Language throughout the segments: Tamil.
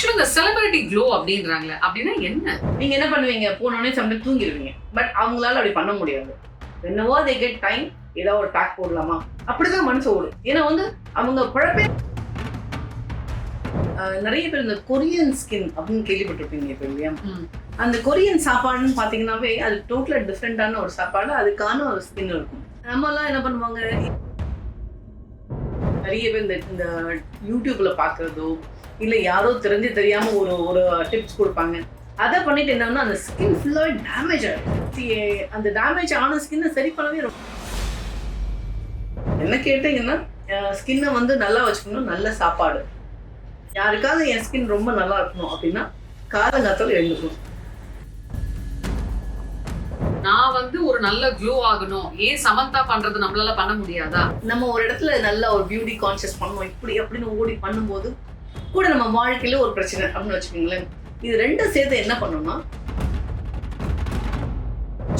ஆக்சுவலா இந்த செலிபிரிட்டி க்ளோ அப்படின்றாங்களே அப்படின்னா என்ன? நீங்க என்ன பண்ணுவீங்க? போனோடனே சம்டைம் தூங்கிடுவீங்க. பட் அவங்களால அப்படி பண்ண முடியாது. whenever they get time ஏதோ ஒரு பேக் போடலாமா அப்படிதான் மனசு ஓடும். ஏன்னா வந்து அவங்க பழப்பே நிறைய பேர் இந்த கொரியன் ஸ்கின் அப்படின்னு கேள்விப்பட்டிருப்பீங்க இப்போ இல்லையா? அந்த கொரியன் சாப்பாடுன்னு பார்த்தீங்கன்னாவே அது டோட்டலாக டிஃப்ரெண்டான ஒரு சாப்பாடு, அதுக்கான ஒரு ஸ்கின் இருக்கும். நம்மலாம் என்ன பண்ணுவாங்க, நிறைய பேர் இந்த யூடியூப்ல பார்க்குறதோ இல்லை யாரோ தெரியாமல் ஒரு ஒரு டிப்ஸ் கொடுப்பாங்க. அதை பண்ணிட்டு என்னன்னா அந்த ஸ்கின் ஃபுல்லாகவே டேமேஜ் ஆகிடும். அந்த டேமேஜ் ஆன ஸ்கின்னை சரி பண்ணவே ரொம்ப என்ன கேட்டீங்கன்னா, ஸ்கின்னை வந்து நல்லா வச்சுக்கணும், நல்ல சாப்பாடு. யாருக்காவது என் ஸ்கின் ரொம்ப நல்லா இருக்கணும் அப்படின்னா காலங்காத்தால எழுந்துக்கணும். நான் வந்து ஒரு நல்ல க்ளோ ஆகணும், ஏன் சமந்தா பண்றது நம்மளால பண்ண முடியாதா? நம்ம ஒரு இடத்துல நல்ல ஒரு பியூட்டி கான்சியஸ் பண்ணணும் இப்படி அப்படின்னு ஓடி பண்ணும்போது கூட நம்ம வாழ்க்கையில ஒரு பிரச்சனை அப்படின்னு வச்சுக்கோங்களேன். இது ரெண்டும் சேர்த்து என்ன பண்ணணும்னா,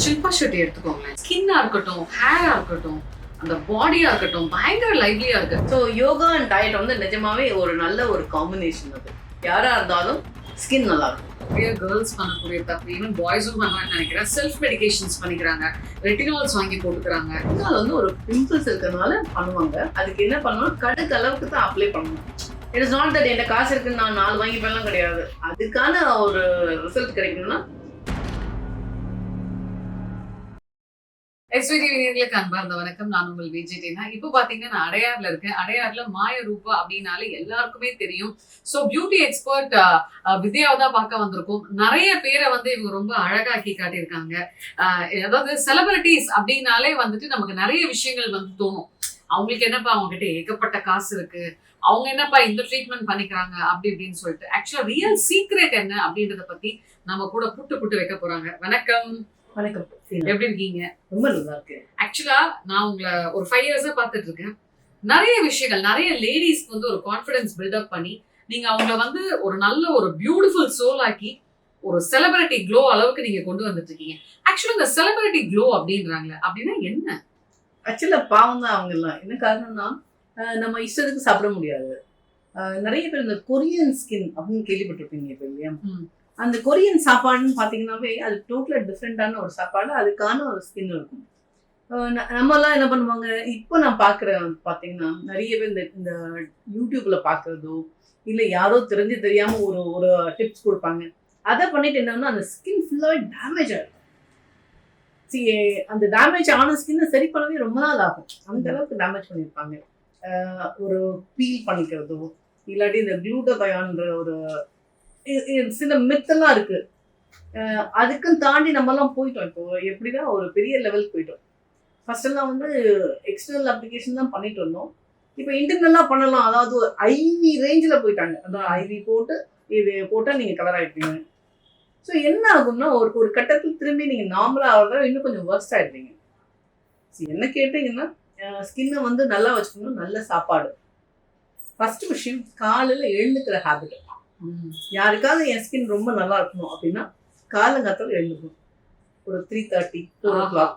ஷில்பா ஷெட்டி எடுத்துக்கோங்களேன். ஸ்கின்னா இருக்கட்டும், ஹேரா இருக்கட்டும், அந்த பாடியா இருக்கட்டும், பயங்கர லைவ்லியா இருக்கு. ஸோ யோகா அண்ட் டயட் வந்து நிஜமாவே ஒரு நல்ல ஒரு காம்பினேஷன். அது யாரா இருந்தாலும் ஸ்கின் நல்லா இருக்கும். நிறைய கேர்ள்ஸ் பண்ணக்கூடிய தப்பு, ஈவன் பாய்ஸும் பண்ணலாம்னு நினைக்கிறேன். செல்ஃப் மெடிகேஷன்ஸ் பண்ணிக்கிறாங்க, ரெட்டினால்ஸ் வாங்கி போட்டுக்கிறாங்க. இதனால வந்து ஒரு பிம்பிள்ஸ் இருக்கிறதுனால பண்ணுவாங்க. அதுக்கு என்ன பண்ணணும், கடுக்கு அளவுக்கு தான் அப்ளை பண்ணணும். இட் இஸ் நாட் தட் என்கிட்ட காசு இருக்குன்னு நான் 4 வாங்கி பண்ணலாம் கிடையாது. அதுக்கான ஒரு ரிசல்ட் கிடைக்கணும்னா எஸ்விடி வீரர்களுக்கு அன்பார்ந்த வணக்கம். நான் உங்கள் விஜிடினா. இப்போ பாத்தீங்கன்னா நான் அடையார்ல இருக்கேன். அடையார்ல மாய ரூபா அப்படின்னாலே எல்லாருக்குமே தெரியும். ஸோ பியூட்டி எக்ஸ்பர்ட் வித்யாவை தான் பார்க்க வந்திருக்கோம். நிறைய பேரை வந்து இவங்க ரொம்ப அழகாக்கி காட்டியிருக்காங்க. அதாவது செலிபிரிட்டிஸ் அப்படின்னாலே வந்துட்டு நமக்கு நிறைய விஷயங்கள் வந்து தோணும். அவங்களுக்கு என்னப்பா அவங்க கிட்ட ஏகப்பட்ட காசு இருக்கு, அவங்க என்னப்பா இந்த ட்ரீட்மெண்ட் பண்ணிக்கிறாங்க அப்படி இப்படின்னு சொல்லிட்டு. ஆக்சுவலா ரியல் சீக்ரெட் என்ன அப்படின்றத பத்தி நம்ம கூட புட்டு வைக்க போறாங்க. வணக்கம். வணக்கம். எப்படி இருக்கீங்க? ரொம்ப நல்லா இருக்கு. ஆக்சுவலா நான் உங்களை ஒரு 5 இயர்ஸா பார்த்துட்டு இருக்கேன். நிறைய விஷயங்கள், நிறைய லேடிஸ்க்கு வந்து ஒரு கான்ஃபிடன்ஸ் பில்டப் பண்ணி நீங்க அவங்கள வந்து ஒரு நல்ல ஒரு பியூட்டிஃபுல் சோல் ஆக்கி ஒரு செலிபிரிட்டி க்ளோ அளவுக்கு நீங்க கொண்டு வந்துட்டு இருக்கீங்க. ஆக்சுவலா இந்த செலிபிரிட்டி க்ளோ அப்படின்றாங்களே அப்படின்னா என்ன? ஆக்சுவலா பாவம் தான் அவங்க எல்லாம். என்ன காரணம்னா, நம்ம இஷ்டத்துக்கு சாப்பிட முடியாது. நிறைய பேர் இந்த கொரியன் ஸ்கின் அப்படின்னு கேள்விப்பட்டிருப்பீங்க இப்போ இல்லையா? அந்த கொரியன் சாப்பாடுன்னு பார்த்தீங்கன்னாவே அது டோட்டலாக டிஃப்ரெண்டான ஒரு சாப்பாடு, அதுக்கான ஒரு ஸ்கின் இருக்கும். நம்மலாம் என்ன பண்ணுவாங்க, இப்போ நான் பார்க்குறேன் பார்த்தீங்கன்னா நிறைய பேர் இந்த யூடியூப்ல பார்க்குறதோ இல்லை யாரோ தெரியாமல் ஒரு ஒரு டிப்ஸ் கொடுப்பாங்க. அதை பண்ணிட்டு என்னன்னா அந்த ஸ்கின் ஃபுல்லாகவே டேமேஜ் ஆகிடும். அந்த டேமேஜ் ஆன ஸ்கின்னை சரி பண்ணவே ரொம்ப நாள் ஆகும். அந்த அளவுக்கு டேமேஜ் பண்ணியிருப்பாங்க. ஒரு பீல் பண்ணிக்கிறதோ இல்லாட்டி இந்த குளூட்டோதயான்ற ஒரு சில மித்தெல்லாம் இருக்கு. அதுக்கும் தாண்டி நம்மலாம் போயிட்டோம். இப்போ எப்படின்னா ஒரு பெரிய லெவலுக்கு போயிட்டோம். ஃபர்ஸ்ட் எல்லாம் வந்து எக்ஸ்டர்னல் அப்ளிகேஷன் தான் பண்ணிட்டு இருந்தோம். இப்போ இன்டர்னலாக பண்ணலாம். அதாவது ஐவி ரேஞ்சில் போயிட்டாங்க. அதான் ஐவி போட்டு இது போட்டால் நீங்கள் கலர் ஆகிடுவீங்க. ஸோ என்ன ஆகும்னா ஒரு கட்டத்தில் திரும்பி நீங்கள் நார்மலாக ஆகிறத இன்னும் கொஞ்சம் ஒர்ஸ்ட் ஆகிடுவீங்க. என்ன கேட்டிங்கன்னா, ஸ்கின்னை வந்து நல்லா வச்சுக்கணும், நல்ல சாப்பாடு. ஃபர்ஸ்ட் விஷயம் காலையில் எழுந்துக்கிற ஹேபிட். யாருக்காவது என் ஸ்கின் ரொம்ப நல்லா இருக்கணும் அப்படின்னா காலங்காத்தால எழுந்துக்கணும். ஒரு 3:30 4 o'clock.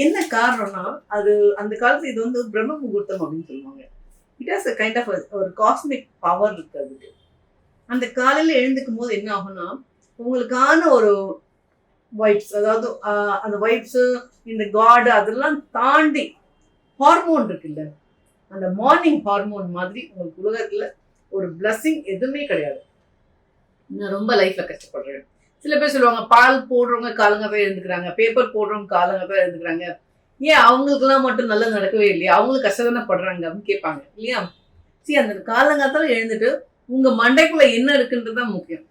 என்ன காரணம்னா, அது அந்த காலத்துல இது வந்து பிரம்ம முகூர்த்தம் அப்படின்னு சொல்லுவாங்க. It has a kind of ஒரு காஸ்மிக் பவர் இருக்கு அதுக்கு. அந்த காலையில எழுந்துக்கும் போது என்ன ஆகும்னா, உங்களுக்கான ஒரு வைப்ஸ், அதாவது அந்த வைப்ஸ், இந்த காட் அதெல்லாம் தாண்டி ஹார்மோன் இருக்குல்ல, அந்த மார்னிங் ஹார்மோன் மாதிரி உங்களுக்கு உலகத்துல ஒரு பிளஸிங் எதுவுமே கிடையாது. நான் ரொம்ப லைஃப்ல கஷ்டப்படுறேன். சில பேர் சொல்லுவாங்க, பால் போடுறவங்க காலங்காவே எழுந்துக்கிறாங்க, பேப்பர் போடுறவங்க காலங்காவே எழுந்துக்கிறாங்க, ஏன் அவங்களுக்குலாம் மட்டும் நல்லது நடக்கவே இல்லையா, அவங்களுக்கு கஷ்டம் தானே படுறாங்க அப்படின்னு கேட்பாங்க இல்லையா? அந்த காலங்காத்தால எழுந்துட்டு உங்க மண்டைக்குள்ள என்ன இருக்குன்றதுதான் முக்கியம்.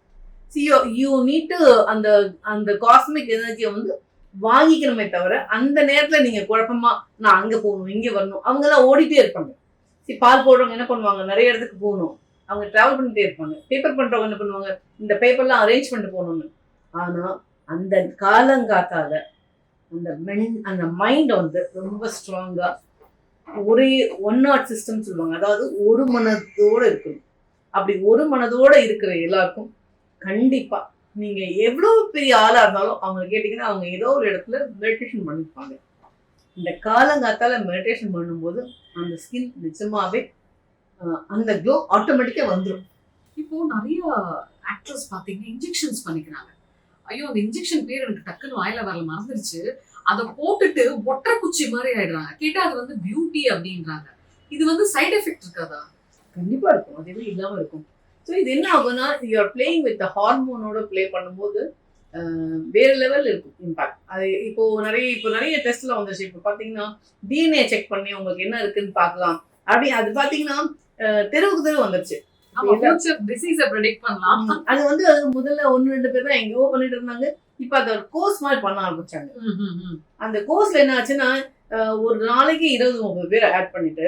யூ நீட் டு அந்த அந்த காஸ்மிக் எனர்ஜியை வந்து வாங்கிக்கணுமே தவிர அந்த நேரத்துல நீங்க குழப்பமா நான் அங்க போகணும் இங்க வரணும், அவங்க எல்லாம் ஓடிட்டே இருப்பாங்க. பால் போடுறவங்க என்ன பண்ணுவாங்க, நிறைய இடத்துக்கு போகணும், அவங்க டிராவல் பண்ணிட்டே இருப்பாங்க. பேப்பர் பண்றவங்க என்ன பண்ணுவாங்க, இந்த பேப்பர்லாம் அரேஞ்ச் பண்ணிட்டு போகணும்னு. ஆனா அந்த காலங்காத்தால அந்த மைண்ட் வந்து ரொம்ப ஸ்ட்ராங்கா ஒரே ஒன் நாட் சிஸ்டம் சொல்லுவாங்க, அதாவது ஒரு மனதோட இருக்கணும். அப்படி ஒரு மனதோட இருக்கிற எல்லாருக்கும் கண்டிப்பா நீங்க எவ்வளவு பெரிய ஆளா இருந்தாலும் அவங்க கேட்டீங்கன்னா அவங்க ஏதோ ஒரு இடத்துல மெடிடேஷன் பண்ணிருப்பாங்க. இந்த காலங்காத்தால மெடிடேஷன் பண்ணும்போது அந்த ஸ்கின் நிஜமாவே அந்த க்ளோ ஆட்டோமேட்டிக்கா வந்துடும். இப்போ நிறைய ஆக்ட்ரஸ் பாத்தீங்கன்னா இன்ஜெக்ஷன்ஸ் பண்ணிக்கிறாங்க. ஐயோ அந்த இன்ஜெக்ஷன் பேர் எனக்கு டக்குன்னு வாயில வரல மறந்துருச்சு. அதை போட்டுட்டு ஒற்றை குச்சி மாதிரி ஆயிடுறாங்க. கேட்டா அது வந்து பியூட்டி அப்படின்றாங்க. இது வந்து சைடு எஃபெக்ட் இருக்காதா? கண்டிப்பா இருக்கும். அது எப்படி இல்லாம இருக்கும். ஸோ இது என்ன ஆகும்னா யூஆர் பிளேயிங் வித் ஹார்மோனோட ப்ளே பண்ணும்போது வேற லெவல் இருக்கும் இம்பாக்ட். அது இப்போ நிறைய டெஸ்ட்ல வந்துருச்சு. இப்போ பாத்தீங்கன்னா டிஎன்ஏ செக் பண்ணி உங்களுக்கு என்ன இருக்குன்னு பார்க்கலாம். அப்படி அது பாத்தீங்கன்னா தெருவுக்கு தெருவு வந்துருச்சு. ஆமா, ஃபியூச்சர் டிசீஸை ப்ரெடிக்ட் பண்ணலாம். அது வந்து அது முதல்ல 1-2 பேர் தான் எங்கேயோ பண்ணிட்டு இருந்தாங்க. இப்ப அதை ஒரு கோர்ஸ் மாதிரி பண்ண ஆரம்பிச்சாங்க. அந்த கோர்ஸ்ல என்ன ஆச்சுன்னா ஒரு நாளைக்கு 20-30 பேர் ஆட் பண்ணிட்டு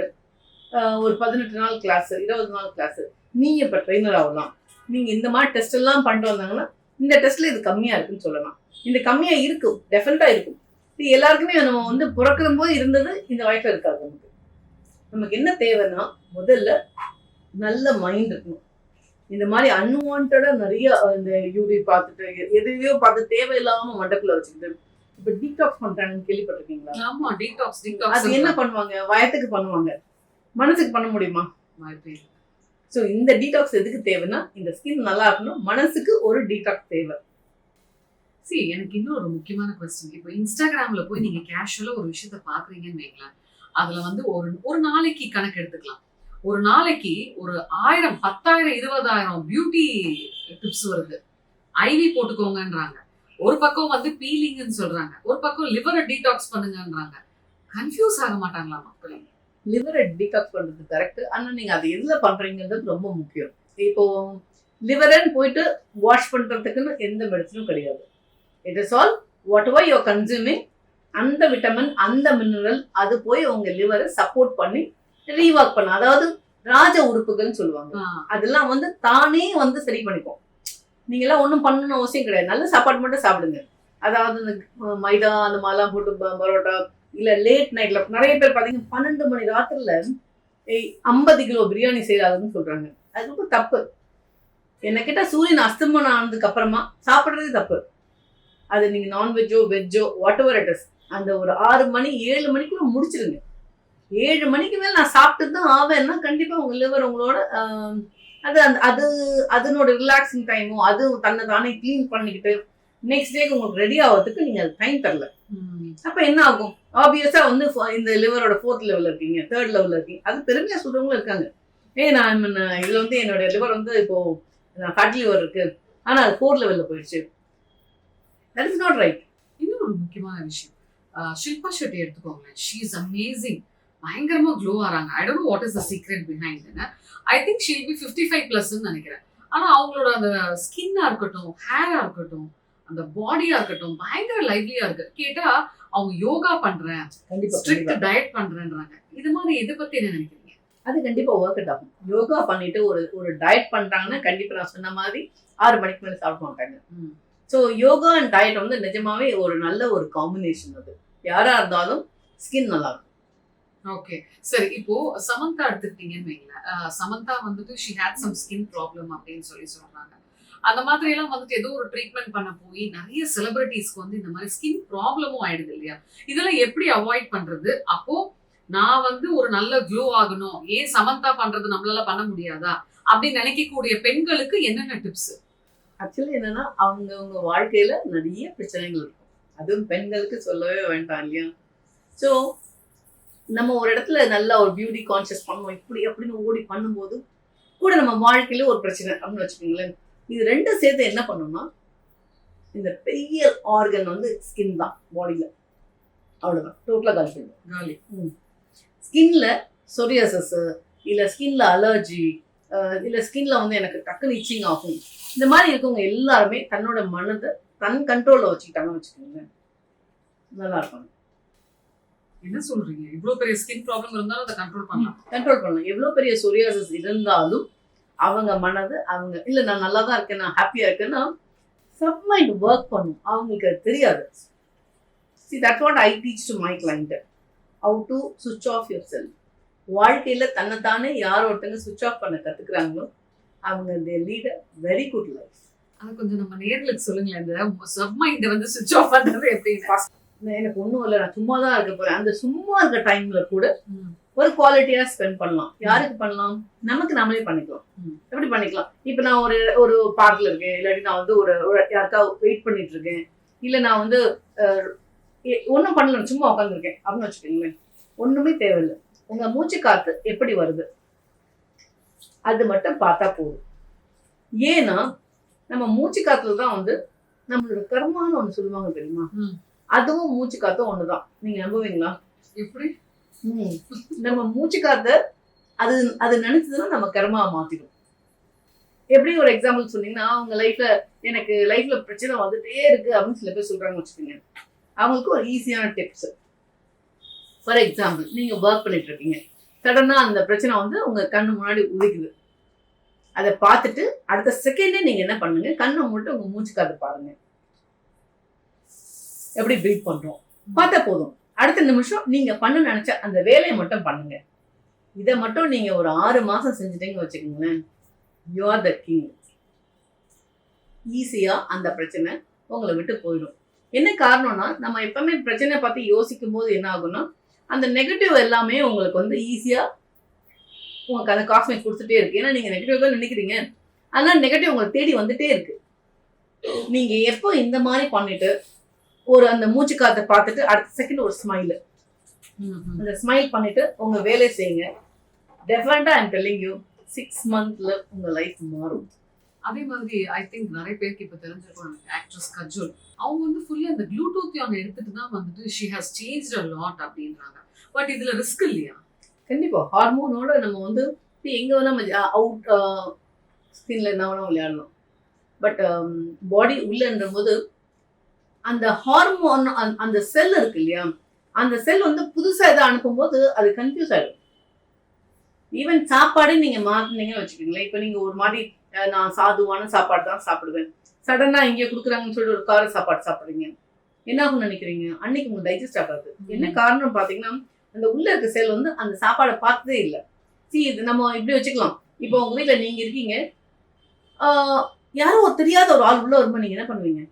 ஒரு 18 நாள் கிளாஸ், 20 நாள் கிளாஸ். நீங்க இப்ப ட்ரெயினர் ஆகலாம். நீங்க இந்த மாதிரி டெஸ்ட் எல்லாம் பண்ணிட்டு வந்தாங்கன்னா இந்த டெஸ்ட்ல இது கம்மியா இருக்குன்னு சொல்லலாம். இந்த கம்மியா இருக்கும், டெஃபினட்டா இருக்கும். இது எல்லாருக்குமே நம்ம வந்து பிறக்கிற போது இருந்தது இந்த வயசுல இருக்காது. நமக்கு என்ன தேவைன்னா முதல்ல நல்ல மைண்ட் இருக்கணும். இந்த மாதிரி அன்வான்டா நிறைய இந்த யூடியூப் பார்த்துட்டு எதையோ பார்த்து தேவையில்லாம மண்டக்குள்ள வச்சுக்கிட்டு இப்ப டீடாக்ஸ் பண்றாங்கன்னு கேள்விப்பட்டிருக்கீங்களா? ஆமா, டீடாக்ஸ் அது என்ன பண்ணுவாங்க? வயத்துக்கு பண்ணுவாங்க, மனசுக்கு பண்ண முடியுமா? ஸோ இந்த டீடாக்ஸ் எதுக்கு தேவைன்னா இந்த ஸ்கின் நல்லா இருக்கணும், மனசுக்கு ஒரு டீடாக்ஸ் தேவை. எனக்கு இன்னும் ஒரு முக்கியமான கொஸ்டின். இப்போ இன்ஸ்டாகிராம்ல போய் நீங்க கேஷுவலா ஒரு விஷயத்த பாக்குறீங்கன்னு வைங்களேன். அதுல வந்து ஒரு நாளைக்கு கணக்கு எடுத்துக்கலாம். ஒரு நாளைக்கு ஒரு 1000, 10,000, 20,000 பியூட்டி டிப்ஸ் வருது. ஐவி போட்டுக்கோங்கன்றாங்க. ஒரு பக்கம் வந்து பீலிங்னு சொல்றாங்க, ஒரு பக்கம் லிவரை டீடாக்ஸ் பண்ணுங்கன்றாங்க. கன்ஃபியூஸ் ஆக மாட்டாங்களா மக்கள்? லிவரை டீடாக்ஸ் பண்றது கரெக்ட். ஆனா நீங்க அது எதுல பண்றீங்கிறது ரொம்ப முக்கியம். இப்போ லிவரன்னு போயிட்டு வாஷ் பண்றதுக்குன்னு எந்த மெடிசனும் கிடையாது. It is all what ever you are consuming. அந்த விட்டமின், அந்த மினரல் அது போய் உங்க லிவரை சப்போர்ட் பண்ணி ரீவாக் பண்ண, அதாவது ராஜ உறுப்புகள்னு சொல்லுவாங்க. அதெல்லாம் வந்து தானே வந்து சரி பண்ணிக்கும். நீங்க எல்லாம் ஒன்றும் பண்ணணும்னு அவசியம் கிடையாது. நல்ல சாப்பாடு மட்டும் சாப்பிடுங்க. அதாவது இந்த மைதா அந்த மாதிரிலாம் போட்டு பரோட்டா இல்ல லேட் நைட்ல நிறைய பேர் பாத்தீங்கன்னா 12 மணி ராத்திரில 50 கிலோ பிரியாணி செய்யறாதுன்னு சொல்றாங்க. அது ரொம்ப தப்பு. என்ன கேட்டா சூரியன் அஸ்தமனம் ஆனதுக்கு அப்புறமா சாப்பிடுறதே தப்பு. அது நீங்க நான்வெஜ்ஜோ வெஜ்ஜோ வாட் எவர் இட் இஸ், அந்த ஒரு 6 மணி 7 மணிக்குள்ள முடிச்சிருங்க. 7 மணிக்கு மேல நான் சாப்பிட்டு தான் ஆவேன்னா கண்டிப்பா உங்க லிவர் உங்களோட அது அது அதனோட ரிலாக்ஸிங் டைமும் அது தன்னை தானே கிளீன் பண்ணிக்கிட்டு நெக்ஸ்ட் டேக்கு உங்களுக்கு ரெடி ஆகிறதுக்கு நீங்க அது டைம் தரல. அப்ப என்ன ஆகும்? ஆப்வியஸா வந்து இந்த லிவரோட 4th லெவல்ல இருக்கீங்க, 3rd லெவல்ல இருக்கீங்க. அது பெருமையா சொல்றவங்களும் இருக்காங்க. நான் இதுல வந்து என்னோட லிவர் வந்து இப்போ ஃபேட்டி லிவர் இருக்கு, ஆனா அது 4th லெவல்ல போயிடுச்சு. That is not right. இன்னும் ஒரு முக்கியமான விஷயம், ஷில்பா ஷெட்டி எடுத்துக்கோங்களேன். She is amazing. பயங்கரமா க்ளோ ஆறாங்க. I don't know what is the secret behind. I think she will be 55+ நினைக்கிறேன். ஆனா அவங்களோட அந்த ஸ்கின்னா இருக்கட்டும், ஹேரா இருக்கட்டும், அந்த பாடியா இருக்கட்டும் பயங்கர லைவ்லியா இருக்கு. கேட்டா அவங்க யோகா பண்றேன், ஸ்ட்ரிக்ட் டயட் பண்றேன்றாங்க. இது மாதிரி இதை பத்தி என்ன நினைக்கிறீங்க? அது கண்டிப்பா ஒர்க் அவுட் ஆகும். யோகா பண்ணிட்டு ஒரு டயட் பண்றாங்கன்னா கண்டிப்பா நான் சொன்ன மாதிரி 6 மணிக்கு மேல சாப்பிட மாட்டாங்க. ஸோ யோகா அண்ட் டயட் வந்து நிஜமாவே ஒரு நல்ல ஒரு காம்பினேஷன். அது யாரா இருந்தாலும் ஸ்கின் நல்லா இருக்கும். ஓகே, சரி. இப்போ சமந்தா எடுத்துக்கிட்டீங்கன்னு வைங்களேன். சமந்தா வந்துட்டு she had some skin problem அப்படின்னு சொல்றாங்க. அந்த மாதிரி எல்லாம் வந்துட்டு ஏதோ ஒரு ட்ரீட்மெண்ட் பண்ண போய் நிறைய செலிபிரிட்டிஸ்க்கு வந்து இந்த மாதிரி ஸ்கின் ப்ராப்ளமும் ஆயிடுது இல்லையா? இதெல்லாம் எப்படி அவாய்ட் பண்றது? அப்போ நான் வந்து ஒரு நல்ல க்ளோ ஆகணும், ஏன் சமந்தா பண்றது நம்மளால பண்ண முடியாதா அப்படின்னு நினைக்கக்கூடிய பெண்களுக்கு என்னென்ன டிப்ஸ்? ஆக்சுவலி என்னன்னா அவங்க வாழ்க்கையில நிறைய பிரச்சனைகள் இருக்கும். அதுவும் பெண்களுக்கு சொல்லவே வேண்டாம் இல்லையா? ஸோ நம்ம ஒரு இடத்துல நல்ல ஒரு பியூட்டி கான்சியஸ் பண்ணுவோம், இப்படி அப்படின்னு ஓடி பண்ணும்போது கூட நம்ம வாழ்க்கையில ஒரு பிரச்சனை அப்படின்னு வச்சுக்கோங்களேன். இது ரெண்டும் சேர்த்து என்ன பண்ணணும்னா இந்த பெரிய ஆர்கன் வந்து ஸ்கின் தான் பாடியில. அவ்வளவுதான், டோட்டலா காலி. ஸ்கின்ல சொரியாசிஸ் இல்ல ஸ்கின்ல அலர்ஜி இல்ல ஸ்கின்ல வந்து எனக்கு டக்குன்னு இச்சிங் ஆகும், இந்த மாதிரி இருக்கவங்க எல்லாருமே தன்னோட மனதை தன் கண்ட்ரோல்ல வச்சுக்கிட்டாங்கன்னு வச்சுக்கோங்களேன், நல்லா இருக்கும். என்ன சொல்றீங்க? இவ்வளவு பெரிய ஸ்கின் ப்ராப்ளம் இருந்தாலும் அதை கண்ட்ரோல் பண்ணலாம். எவ்வளவு பெரிய சொரியாசிஸ் இருந்தாலும் அவங்க மனது அவங்க இல்ல நான் நல்லா தான் இருக்கேன், நான் ஹாப்பியா இருக்கேன்னா சப்மைண்ட் ஒர்க் பண்ணும். அவங்களுக்கு அது தெரியாது. See, that's what I teach to my client. How to switch off yourself. வாழ்க்கையில தன்னைத்தானே யார் ஒருத்தங்க switch off பண்ண கத்துக்கிறாங்களோ அவங்க they lead a very good life. அது கொஞ்சம் நம்ம நேர்களுக்கு சொல்லுங்களேன், இந்த சப்மைண்ட் வந்து switch off பண்றது எப்படி? எனக்கு ஒன்றும் இல்லை, நான் சும்மா தான் இருக்க போறேன். அந்த சும்மா இருக்க டைம்ல கூட ஒரு குவாலிட்டியா ஸ்பெண்ட் பண்ணலாம். யாருக்கு பண்ணலாம்? நமக்கு நாமளே பண்ணிக்கலாம். எப்படி பண்ணிக்கலாம்? இப்ப நான் ஒரு பார்க்ல இருக்கேன், இல்லாட்டி நான் வந்து யாருக்கா வெயிட் பண்ணிட்டு இருக்கேன், இல்ல நான் வந்து ஒன்றும் பண்ணல, சும்மா உட்காந்துருக்கேன் அப்படின்னு வச்சுக்கோங்களேன். ஒண்ணுமே தேவையில்லை. உங்க மூச்சு காத்து எப்படி வருது அது மட்டும் பார்த்தா போதும். ஏன்னா நம்ம மூச்சு காத்துல தான் வந்து நம்மளோட கர்மான்னு ஒண்ணு சொல்லுவாங்க தெரியுமா? அதுவும் மூச்சு காத்தும் ஒண்ணுதான். நீங்க நம்புவீங்களா? எப்படி? நம்ம மூச்சு காத்த அது நினைச்சதுன்னா நம்ம கர்மாவை மாத்திடும். எப்படி ஒரு எக்ஸாம்பிள் சொன்னீங்கன்னா, அவங்க எனக்கு லைஃப்ல பிரச்சனை வந்துட்டே இருக்கு அப்படின்னு சில பேர் சொல்றாங்க வச்சுக்கோங்க. அவங்களுக்கு ஒரு ஈஸியான டிப்ஸ். ஃபார் எக்ஸாம்பிள், நீங்க ஒர்க் பண்ணிட்டு இருக்கீங்க, சடனா அந்த பிரச்சனை வந்து உங்க கண்ணு முன்னாடி உதிக்குது. அதை பார்த்துட்டு அடுத்த செகண்டே நீங்க என்ன பண்ணுங்க, கண்ணை மூட்டு உங்க மூச்சு காத்து பாருங்க, எப்படி ப்ரீத் பண்றோம் பார்த்தா போதும். அடுத்த நிமிஷம் நீங்க பண்ண நினைச்ச அந்த வேலையை மட்டும் பண்ணுங்க. இதை மட்டும் நீங்க ஒரு 6 மாசம் செஞ்சுட்டீங்க வச்சுக்கோங்களேன், யூ ஆர் த கிங். ஈஸியா அந்த பிரச்சனை உங்களை விட்டு போயிடும். என்ன காரணம்னா, நம்ம எப்பவுமே பிரச்சனை பத்தி யோசிக்கும் போது என்ன ஆகும்னா, அந்த நெகட்டிவ் எல்லாமே உங்களுக்கு வந்து ஈஸியா உங்களுக்கு அந்த காஸ்மிக் கொடுத்துட்டே இருக்கு. ஏன்னா நீங்க நெகட்டிவ் தான் நினைக்கிறீங்க, அதனால நெகட்டிவ் உங்களை தேடி வந்துட்டே இருக்கு. நீங்க எப்போ இந்த மாதிரி பண்ணிட்டு அந்த மூச்சு காத்தை பார்த்துட்டு அடுத்த செகண்ட் ஒரு ஸ்மைல், அந்த ஸ்மைல் பண்ணிட்டு உங்க வேலையை செய்யுங்க. டெஃபினட்டா ஐ அம் டெல்லிங் யூ 6 monthsல உங்க லைஃப் மாறும். அதே மாதிரி ஐ திங்க் நிறைய பேருக்கு இப்ப தெரிஞ்சிருக்கும், எனக்கு ஆக்ட்ரஸ் கஜோல், அவங்க வந்து ஃபுல்லா இந்த க்ளூடோத்தியான் எடுத்துட்டு தான் வந்துட்டு she has changed a lot அப்படின்றாங்க. பட் இதுல ரிஸ்க் இல்லையா? கண்டிப்பா ஹார்மோனோட நம்ம வந்து எங்க வேணா அவுட் ஸ்கின்ல என்ன வேணா விளையாடலாம். பட் பாடி உள்ளன்ற போது அந்த ஹார்மோன் அந்த செல் இருக்கு இல்லையா, அந்த செல் வந்து புதுசா எதை அனுப்பும்போது அது கன்ஃபியூஸ் ஆயிடும். ஈவன் சாப்பாடு நீங்க மாத்தினீங்கன்னு வச்சுக்கோங்களேன். இப்ப நீங்க ஒரு மாதிரி நான் சாதுவான சாப்பாடு தான் சாப்பிடுவேன், சடனா இங்கே கொடுக்குறாங்கன்னு சொல்லிட்டு ஒரு கார சாப்பாடு சாப்பிடுறீங்க, என்ன ஆகும்னு நினைக்கிறீங்க? அன்னைக்கு உங்களுக்கு டைஜஸ்ட் ஆகாது. என்ன காரணம் பாத்தீங்கன்னா, அந்த உள்ள இருக்க செல் வந்து அந்த சாப்பாடை பார்த்ததே இல்லை. இது நம்ம இப்படி வச்சுக்கலாம். இப்போ உங்க வீட்டுல நீங்க இருக்கீங்க, யாரோ தெரியாத ஒரு ஆள் உள்ள வரும்போது நீங்க என்ன பண்ணுவீங்க?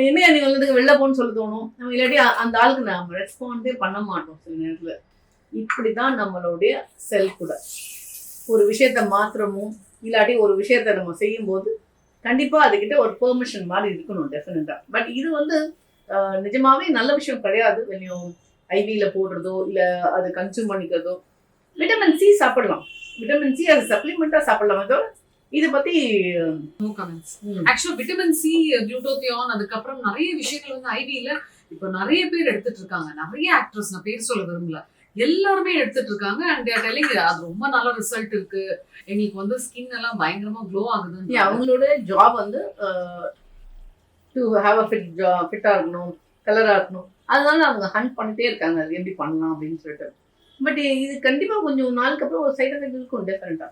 என்ன நீங்க வந்து வெளில போன்னு சொல்ல தோணும். நம்ம இல்லாட்டி அந்த ஆளுக்கு நம்ம ரெஸ்பாண்டே பண்ண மாட்டோம் சில நேரத்துல. இப்படிதான் நம்மளுடைய செல் கூட ஒரு விஷயத்த மாத்திரமும் இல்லாட்டி ஒரு விஷயத்த நம்ம செய்யும் போது கண்டிப்பா அதுகிட்ட ஒரு பெர்மிஷன் மாதிரி இருக்கணும் டெஃபினட்டா. பட் இது வந்து நிஜமாவே நல்ல விஷயம் கிடையாது. வெளியும் ஐவியில போடுறதோ இல்ல அது கன்சியூம் பண்ணிக்கிறதோ. விட்டமின் சி சாப்பிடலாம், விட்டமின் சி அது சப்ளிமெண்டா சாப்பிடலாம். அதோட இதை பத்தி ஆக்சுவலா விட்டமின் சி, க்ளூடோத்தியான், அதுக்கப்புறம் நிறைய விஷயங்கள் வந்து ஐவியில இப்ப நிறைய பேர் எடுத்துட்டு இருக்காங்க. நிறைய ஆக்ட்ரஸ், நான் பேர் சொல்ல விரும்பல, எல்லாருமே எடுத்துட்டு இருக்காங்க. அண்ட் டெல்லிங் அது ரொம்ப நல்ல ரிசல்ட் இருக்கு, எங்களுக்கு வந்து ஸ்கின் எல்லாம் பயங்கரமா க்ளோ ஆகுது. அவங்களோட ஜாப் வந்து டு ஹேவ் அ ஃபிட்டா இருக்கணும், கலரா இருக்கணும். அதனால அவங்க ஹண்ட் பண்ணிட்டே இருக்காங்க அது எப்படி பண்ணலாம் அப்படின்னு சொல்லிட்டு. பட் இது கண்டிப்பா கொஞ்சம் நாளுக்கு அப்புறம் ஒரு சைட் எஃபெக்ட் இருக்கும் டெஃபினட்டா.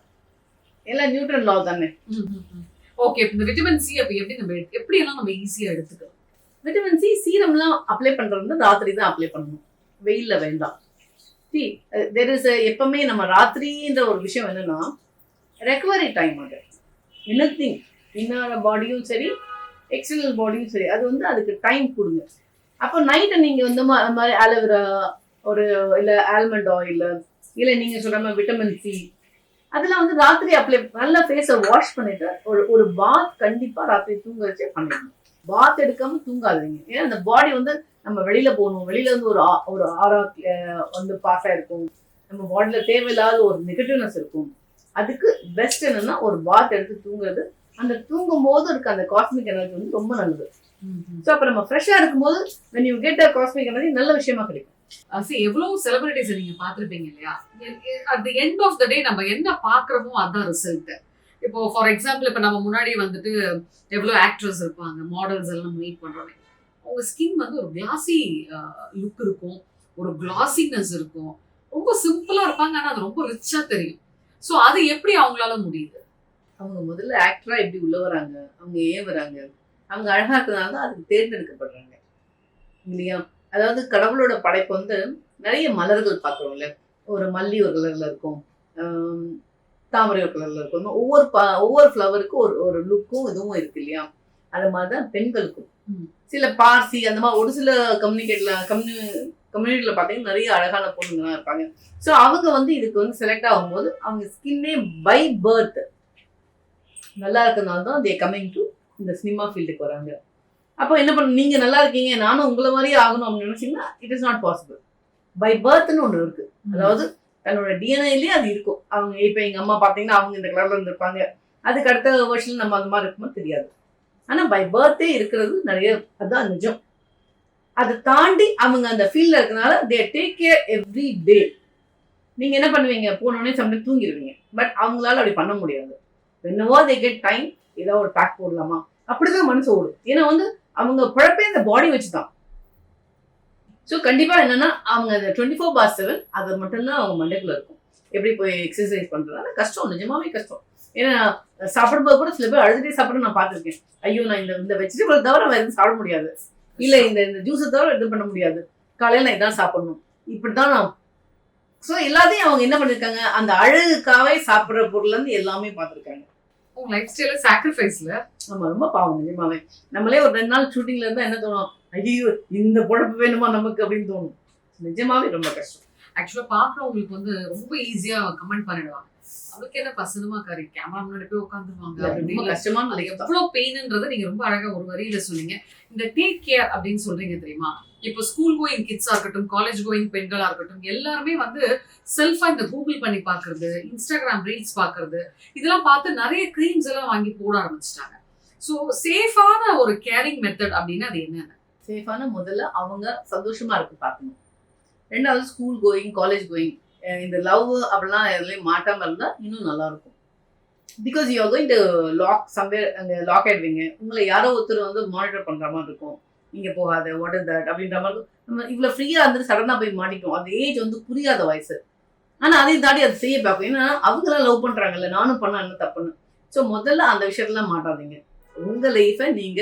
எல்லாம் நியூட்ரன் லா தானே. ஓகே, இந்த விட்டமின் சி அப்ப எப்படி எல்லாம் நம்ம ஈஸியா எடுத்துக்கலாம்? விட்டமின் சி சீரம்லாம் அப்ளை பண்றது வந்து ராத்திரி தான் அப்ளை பண்ணணும், வெயில்ல வேண்டாம். எப்பவுமே நம்ம ராத்திரின்ற ஒரு விஷயம் என்னன்னா ரெக்கவரி டைம். அது எனிதிங் இன்னர் பாடியும் சரி எக்ஸ்டர்னல் பாடியும் சரி, அது வந்து அதுக்கு டைம் கொடுங்க. அப்போ நைட்டை நீங்க வந்து மாதிரி ஆலோவேரா ஒரு இல்ல ஆல்மண்ட் ஆயில் இல்ல நீங்க சொல்ற மாதிரி விட்டமின் சி அதெல்லாம் வந்து ராத்திரி அப்ளை, நல்லா ஃபேஸை வாஷ் பண்ணிட்டு ஒரு பாத் கண்டிப்பா ராத்திரி தூங்க வச்சே பண்ணிடணும். பாத் எடுக்காம தூங்காதீங்க. ஏன்னா அந்த பாடி வந்து நம்ம வெளியில போகணும், வெளியில வந்து ஒரு ஆரா வந்து பாஸ் ஆயிருக்கும், நம்ம பாடியில தேவையில்லாத ஒரு நெகட்டிவ்னஸ் இருக்கும். அதுக்கு பெஸ்ட் என்னன்னா ஒரு பாத் எடுத்து தூங்குறது. அந்த தூங்கும் போது இருக்க அந்த காஸ்மிக் எனர்ஜி வந்து ரொம்ப நல்லது. ஸோ அப்ப நம்ம ஃப்ரெஷ்ஷா இருக்கும்போது when you get a cosmic energy நல்ல விஷயமா கிடைக்கும். எவ்வளவு செலிபிரிட்டிஸ் நீங்க பாத்திருப்பீங்க இல்லையா? At the end of the day நம்ம என்ன பாக்குறோமோ அதான் ரிசல்ட். இப்போ ஃபார் எக்ஸாம்பிள் இப்ப நம்ம முன்னாடி வந்துட்டு எவ்வளவு ஆக்ட்ரஸ் இருப்பாங்க, மாடல்ஸ் எல்லாம் மீட் பண்றோம். உங்க ஸ்கின் வந்து ஒரு கிளாசி லுக் இருக்கும், ஒரு கிளாசினஸ் இருக்கும், ரொம்ப சிம்பிளா இருப்பாங்க, ஆனா அது ரொம்ப ரிச்சா தெரியும். சோ அது எப்படி அவங்களால முடியுது? அவங்க முதல்ல ஆக்டரா எப்படி உள்ள வராங்க, அவங்க ஏன் வராங்க, அவங்க அழகா இருக்கிறதுனால தான் அதுக்கு தேர்ந்தெடுக்கப்படுறாங்க இல்லையா? அதாவது கடவுளோட படைப்பு வந்து நிறைய மலர்கள் பார்க்குறோம்ல, ஒரு மல்லி ஒரு கலர்ல இருக்கும், தாமரை ஒரு கலர்ல இருக்கும். ஒவ்வொரு ஃப்ளவருக்கும் ஒரு லுக்கும் இதுவும் இருக்கு இல்லையா? அது மாதிரிதான் பெண்களுக்கும் சில பார்சி அந்த மாதிரி ஒரு சில கம்யூனிட்டியில் பார்த்தீங்கன்னா நிறைய அழகான பொண்ணுங்கலாம் இருப்பாங்க. ஸோ அவங்க வந்து இதுக்கு வந்து செலக்ட் ஆகும்போது அவங்க ஸ்கின்னே பை பர்த் நல்லா இருக்கிறதுனால தான் தே கம்மிங் டு இந்த சினிமா ஃபீல்டுக்கு வராங்க. அப்போ என்ன பண்ண, நீங்க நல்லா இருக்கீங்க நானும் உங்களை மாதிரியே ஆகணும் அப்படின்னு நினைச்சீங்கன்னா it is not possible. By பர்த்னு ஒன்று இருக்கு. அதாவது தன்னோட டிஎன்ஏலயே அது இருக்கும். அவங்க இப்போ எங்க அம்மா பார்த்தீங்கன்னா அவங்க இந்த கலர்ல இருந்திருப்பாங்க, அதுக்கு அடுத்த வருஷம் நம்ம அந்த மாதிரி இருக்குமோ தெரியாது. ஆனா பை பர்த்தே இருக்கிறது நிறைய, அதுதான் நிஜம். அதை தாண்டி அவங்க அந்த ஃபீல்ட்ல இருக்கனால they take care every day. நீங்க என்ன பண்ணுவீங்க, போனோடனே சம்டைம் தூங்கிடுவீங்க. பட் அவங்களால அப்படி பண்ண முடியாது. whenever they get time ஏதாவது ஒரு பேக் போடலாமா அப்படிதான் மனசு ஓடும். ஏன்னா வந்து அவங்க பழப்பே இந்த பாடி வச்சுதான். ஸோ கண்டிப்பா என்னன்னா அவங்க அந்த 24/7 அது மட்டும்தான் அவங்க மண்டைக்குள்ள இருக்கும். எப்படி போய் எக்ஸசைஸ் பண்றதுனால கஷ்டம், நிஜமாவே கஷ்டம். ஏன்னா சாப்பிடும்போது கூட சில பேர் அழுதுட்டே சாப்பிட நான் பார்த்துருக்கேன். ஐயோ நான் இந்த வெஜிடபிள் தவிர வேற எதுவும் சாப்பிட முடியாது, இல்ல இந்த ஜூஸை தவிர இது பண்ண முடியாது, காலையில நான் இதான் சாப்பிடணும், இப்படிதான் நான். ஸோ எல்லாத்தையும் அவங்க என்ன பண்ணிருக்காங்க, அந்த அழகுக்காவே சாப்பிடுற பொருள்ல இருந்து எல்லாமே பார்த்துருக்காங்க. உங்க லைஃப் ஸ்டைல சாக்ரிஃபைஸ்ல நம்ம ரொம்ப பாவம் நிஜமாவே. நம்மளே ஒரு 2 நாள் ஷூட்டிங்ல இருந்தா என்ன தோணும், ஐயோ இந்த பொழப்பு வேணுமா நமக்கு அப்படின்னு தோணும். நிஜமாவே ரொம்ப கஷ்டம். ஆக்சுவலா பாக்குறவங்களுக்கு வந்து ரொம்ப ஈஸியா கமெண்ட் பண்ணிடுவாங்க, அவளுக்கு என்ன பசனமா கறி, கேமரா முன்னாடி போய் உட்காந்துருவாங்க. ரொம்ப கஷ்டமான அது life தான். எவ்வளவு பெயின்ன்றதை நீங்க ரொம்ப அழகா ஒரு வரியில சொன்னீங்க. இந்த டேக் கேர் அப்படின்னு சொல்றீங்க தெரியுமா, இப்போ ஸ்கூல் கோயிங் கிட்ஸா இருக்கட்டும், காலேஜ் கோயிங் பெண்களா இருக்கட்டும், எல்லாருமே வந்து செல்ஃபா இந்த கூகுள் பண்ணி பாக்குறது, இன்ஸ்டாகிராம் ரீல்ஸ் பாக்குறது, இதெல்லாம் பார்த்து நிறைய கிரீம்ஸ் எல்லாம் வாங்கி போட ஆரம்பிச்சிட்டாங்க. ஸோ சேஃபான ஒரு கேரிங் மெத்தட் அப்படின்னா அது என்னென்ன? சேஃபான முதல்ல அவங்க சந்தோஷமா இருக்கு பார்க்கணும். ரெண்டாவது ஸ்கூல் கோயிங், காலேஜ் கோயிங், இந்த லவ் அப்படிலாம் எதுலையும் மாட்டாம இருந்தா இன்னும் நல்லா இருக்கும். Because you are going to log somewhere, அங்கே லாக் ஆயிடுவீங்க. உங்களை யாரோ ஒருத்தர் வந்து மானிட்டர் பண்ற மாதிரி இருக்கும். இங்க போகாத, வாட் இஸ் தட் அப்படின்ற மாதிரி இருக்கும். நம்ம இவ்வளவு ஃப்ரீயா இருந்துட்டு சடனா போய் மாட்டிட்டோம். அந்த ஏஜ் வந்து புரியாத வயசு. ஆனா அதையும் தாண்டி அதை செய்ய பார்க்கும். ஏன்னா அவங்களாம் லவ் பண்றாங்கல்ல, நானும் பண்ண என்ன தப்புன்னு. ஸோ முதல்ல அந்த விஷயத்தெல்லாம் மாட்டாதீங்க. உங்க லைஃபை நீங்க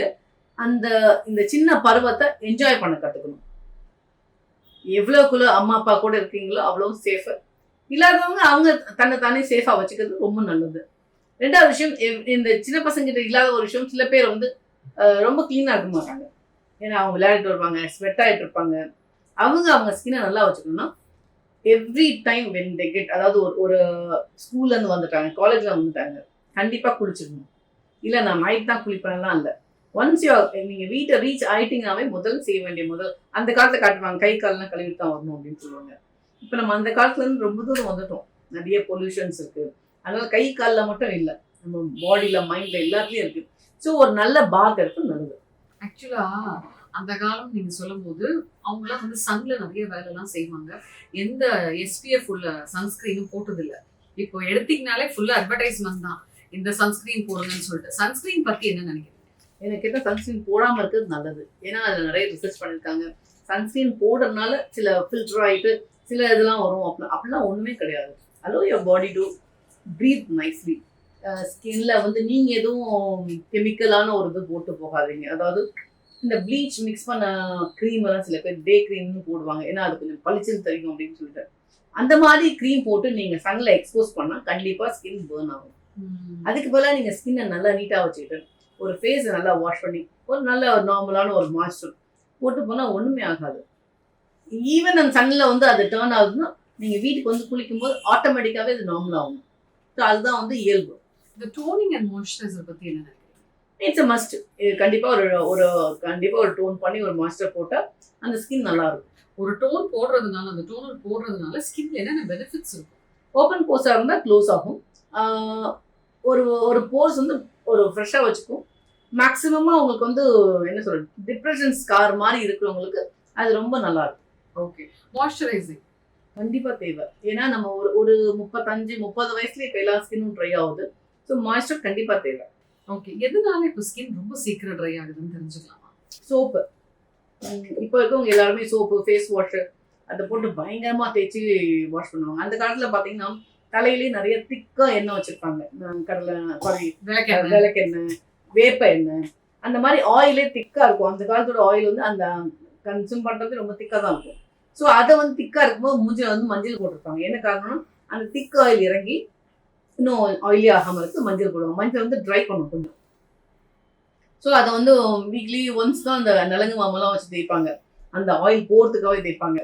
அந்த இந்த சின்ன பருவத்தை என்ஜாய் பண்ண கத்துக்கணும். எவ்வளவுக்குள்ள அம்மா அப்பா கூட இருக்கீங்களோ அவ்வளவு சேஃபு. இல்லாதவங்க அவங்க தன்னை தானே சேஃபா வச்சுக்கிறது ரொம்ப நல்லது. ரெண்டாவது விஷயம், இந்த சின்ன பசங்க கிட்ட இல்லாத ஒரு விஷயம், சில பேர் வந்து ரொம்ப கிளீனா இருக்க மாட்டாங்க. ஏன்னா அவங்க விளையாடிட்டு வருவாங்க, ஸ்வெட் ஆகிட்டு இருப்பாங்க. அவங்க ஸ்கின்னை நல்லா வச்சுக்கணும்னா every time when they get, அதாவது ஒரு ஸ்கூல்ல இருந்து வந்துட்டாங்க, காலேஜ்ல வந்துட்டாங்க, கண்டிப்பா குளிச்சிடணும். இல்லை நான் நைட் தான் குளிப்பேன்லாம் இல்லை. ஒன்ஸ் நீங்க வீட்டை ரீச் ஆயிட்டீங்கன்னாவே முதல் செய்ய வேண்டிய அந்த காலத்தை காட்டுவாங்க, கை கால்லாம் கழுவிட்டு தான் வரணும் அப்படின்னு சொல்லுவாங்க. இப்போ நம்ம அந்த காலத்துல இருந்து ரொம்ப தூரம் வந்துட்டோம். நிறைய பொல்யூஷன்ஸ் இருக்கு. அதனால கை காலில் மட்டும் இல்லை, நம்ம பாடியில மைண்ட்ல எல்லாத்துலயும் இருக்கு. ஸோ ஒரு நல்ல பாத் எடுத்து நல்லது. ஆக்சுவலா அந்த காலம் நீங்க சொல்லும் போது அவங்கலாம் வந்து சன்ல நிறைய வேலை எல்லாம் செய்வாங்க. எந்த எஸ்பிஎஃப் உள்ள சன்ஸ்கிரீனும் போட்டது இல்ல. இப்போ எடுத்தீங்கனாலே ஃபுல்லா அட்வர்டைஸ்மெண்ட் தான், இந்த சன்ஸ்கிரீன் போடுங்கன்னு சொல்லிட்டு. சன்ஸ்கிரீன் பத்தி என்ன நினைக்கிறீங்க? எனக்கு கேட்டால் சன்ஸ்கிரீன் போடாமல் இருக்கிறது நல்லது. ஏன்னா அதில் நிறைய ரிசர்ச் பண்ணியிருக்காங்க. சன்ஸ்கிரீன் போடுறதுனால சில ஃபில்டர் ஆகிட்டு சில இதெல்லாம் வரும், அப்படிலாம் ஒன்றுமே கிடையாது. Allow your body to breathe nicely. ஸ்கின்ல வந்து நீங்கள் எதுவும் கெமிக்கலான ஒரு இது போட்டு போகாதீங்க. அதாவது இந்த ப்ளீச் மிக்ஸ் பண்ண க்ரீம் எல்லாம் சில பேர் டே க்ரீம்னு போடுவாங்க, ஏன்னா அது கொஞ்சம் பளிச்சுன்னு தெரியும் அப்படின்னு சொல்லிட்டு. அந்த மாதிரி க்ரீம் போட்டு நீங்கள் சன்ல எக்ஸ்போஸ் பண்ணால் கண்டிப்பாக ஸ்கின் பேர்ன் ஆகும். அதுக்கு பதிலாக நீங்கள் ஸ்கின்னை நல்லா நீட்டாக வச்சுக்கிட்டு ஒரு ஃபேஸை நல்லா வாஷ் பண்ணி ஒரு நல்ல ஒரு நார்மலான ஒரு மாய்ஸ்சர் போட்டு போனால் ஒன்றுமே ஆகாது. ஈவன் அந்த சன்னில் வந்து அது டேர்ன் ஆகுதுன்னா நீங்கள் வீட்டுக்கு வந்து குளிக்கும்போது ஆட்டோமேட்டிக்காகவே அது நார்மல் ஆகும். ஸோ அதுதான் வந்து இயல்பு. இந்த டோனிங் அண்ட் மாய்ஸ்சரைசர் பற்றி என்ன நினைக்கிறீங்க? It's a must. கண்டிப்பாக ஒரு டோன் பண்ணி ஒரு மாய்ஸ்சர் போட்டால் அந்த ஸ்கின் நல்லா இருக்கும். ஒரு டோன் போடுறதுனால, அந்த டோனர் போடுறதுனால ஸ்கின்ல என்னென்ன பெனிஃபிட்ஸ் இருக்கும்? ஓப்பன் போர்ஸாக இருந்தால் க்ளோஸ் ஆகும். ஒரு போர்ஸ் வந்து ஒரு ஃப்ரெஷ்ஷாக வச்சுக்கும். மேக்ஸிமமாக உங்களுக்கு வந்து என்ன சொல்றது, டிப்ரெஷன் ஸ்கார் மாதிரி இருக்கிறவங்களுக்கு அது ரொம்ப நல்லா இருக்கும். ஓகே, மாய்ஸ்சரைசிங் கண்டிப்பாக தேவை. ஏன்னா நம்ம ஒரு 35-30 வயசுலேயே இப்போ எல்லா ஸ்கின்னும் ட்ரை ஆகுது. ஸோ மாய்ஸ்சர் கண்டிப்பாக தேவை. ஓகே, எதனால இப்போ ஸ்கின் ரொம்ப சீக்கிரம் ட்ரை ஆகுதுன்னு தெரிஞ்சுக்கலாமா? சோப்பு. இப்போ இருக்கவங்க எல்லாருமே சோப்பு, ஃபேஸ் வாஷு அதை போட்டு பயங்கரமாக தேய்ச்சி வாஷ் பண்ணுவாங்க. அந்த காலத்தில் பார்த்தீங்கன்னா தலையிலேயே நிறைய திக்காக எண்ணெய் வச்சுருப்பாங்க. விளக்கெண்ணெய், வேப்ப எண்ணெய், அந்த மாதிரி ஆயிலே திக்காக இருக்கும். அந்த காலத்தோட ஆயில் வந்து அந்த கன்சியூம் பண்ணுறது ரொம்ப திக்காக தான் இருக்கும். ஸோ அதை வந்து திக்காக இருக்கும்போது மூஞ்சில் வந்து மஞ்சள் போட்டிருப்பாங்க. என்ன காரணம்னா அந்த திக் ஆயில் இறங்கி இன்னும் ஆயிலி ஆகாமல் இருக்கு மஞ்சள் போடுவாங்க. மஞ்சள் வந்து ட்ரை பண்ணும் கொஞ்சம். ஸோ அதை வந்து வீக்லி ஒன்ஸ் தான் அந்த நலங்கு மாமெல்லாம் வச்சு தேய்ப்பாங்க. அந்த ஆயில் போகிறதுக்காகவே தேய்ப்பாங்க.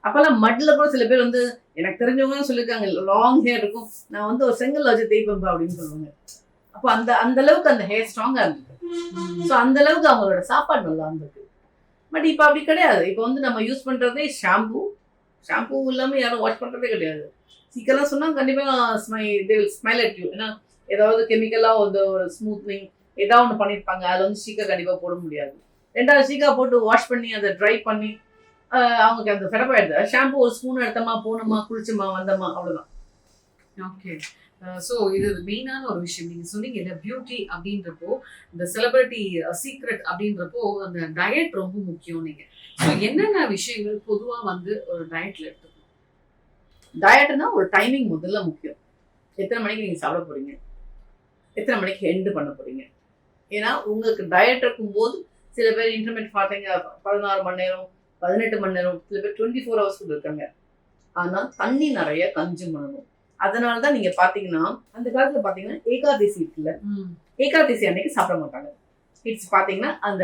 அப்பெல்லாம் மட்ல கூட சில பேர் வந்து எனக்கு தெரிஞ்சவங்க சொல்லியிருக்காங்க, லாங் ஹேர் இருக்கும், நான் வந்து ஒரு செங்கல் வச்சு தேய்ப்பேன்பா அப்படின்னு சொல்லுவாங்க. அப்போ அந்த அந்த அளவுக்கு அந்த ஹேர் ஸ்ட்ராங்கா இருந்தது. ஸோ அந்த அளவுக்கு அவங்களோட சாப்பாடு நல்லா இருந்தது. பட் இப்போ அப்படி கிடையாது. இப்போ வந்து நம்ம யூஸ் பண்றதே ஷாம்பு இல்லாம யாரும் வாஷ் பண்றதே கிடையாது. சீக்கிரம் சொன்னா கண்டிப்பா ஸ்மைல் அட் யூ. ஏன்னா ஏதாவது கெமிக்கலா வந்து ஒரு ஸ்மூத்னிங் ஏதாவது ஒன்று பண்ணியிருப்பாங்க. அதில் வந்து சீக்கா கண்டிப்பா போட முடியாது. ரெண்டாவது சீக்கா போட்டு வாஷ் பண்ணி அதை ட்ரை பண்ணி அவங்களுக்கு அந்த செடப்பாயிடுது. ஷாம்பு ஒரு ஸ்பூன் எடுத்தோமா, போனோமா, குளிச்சோமா, வந்தோமா, அவ்வளவுதான். ஓகே. ஸோ இது மெயினான ஒரு விஷயம் நீங்க சொன்னீங்க இல்ல, பியூட்டி அப்படின்றப்போ இந்த செலிபிரிட்டி சீக்ரெட் அப்படின்றப்போ அந்த டயட் ரொம்ப முக்கியம் நீங்க. ஸோ என்னென்ன விஷயங்கள் பொதுவா வந்து ஒரு டயட்ல எடுத்துக்கணும்? டயட்னா ஒரு டைமிங் முதல்ல முக்கியம். எத்தனை மணிக்கு நீங்க சாப்பிட போறீங்க, எத்தனை மணிக்கு எண்டு பண்ண போறீங்க. ஏன்னா உங்களுக்கு டயட் இருக்கும்போது சில பேர் இன்டர்மீடியட் ஃபாஸ்டிங் 16 மணி நேரம், 18 மணி நேரம், சில பேர் 24 ஹவர்ஸ் இருக்காங்க. ஆனா தண்ணி நிறைய கன்சியூம் பண்ணணும். அதனால தான் நீங்க பாத்தீங்கன்னா அந்த காலத்துல பாத்தீங்கன்னா ஏகாதசி இருக்குல்ல, ஏகாதசி அன்னைக்கு சாப்பிட மாட்டாங்க. இட்ஸ் பாத்தீங்கன்னா அந்த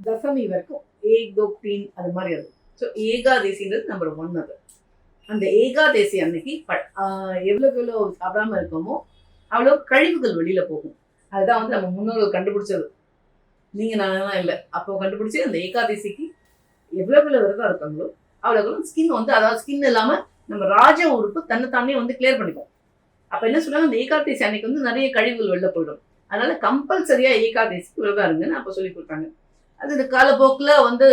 தசமி வரைக்கும் ஏகோக்டீன் அது மாதிரி அது. ஸோ ஏகாதசின்றது நம்பர் 1. அது அந்த ஏகாதசி அன்னைக்கு எவ்வளோக்கு எவ்வளோ சாப்பிடாம இருக்கோமோ அவ்வளோ கழிவுகள் வெளியில போகும். அதுதான் வந்து நம்ம முன்னோர்கள் கண்டுபிடிச்சது. நீங்க நானெல்லாம் இல்லை, அப்போ கண்டுபிடிச்சி அந்த ஏகாதசிக்கு எவ்வளோக்கு எவ்வளோ விரதம் இருக்காங்களோ அவ்வளோக்கு ஸ்கின் வந்து, அதாவது ஸ்கின் இல்லாம நம்ம ராஜ உறுப்பு தன்னைத்தானே வந்து கிளியர் பண்ணிக்கும். அப்ப என்ன சொல்றாங்க, அந்த ஏகாதசி அன்னைக்கு வந்து நிறைய கழிவுகள் வெளில போயிடும். அதனால கம்பல்சரியா ஏகாதசிக்கு விரதம் இருங்கன்னு அப்ப சொல்லி கொடுத்தாங்க. அது இந்த காலப்போக்கில் வந்து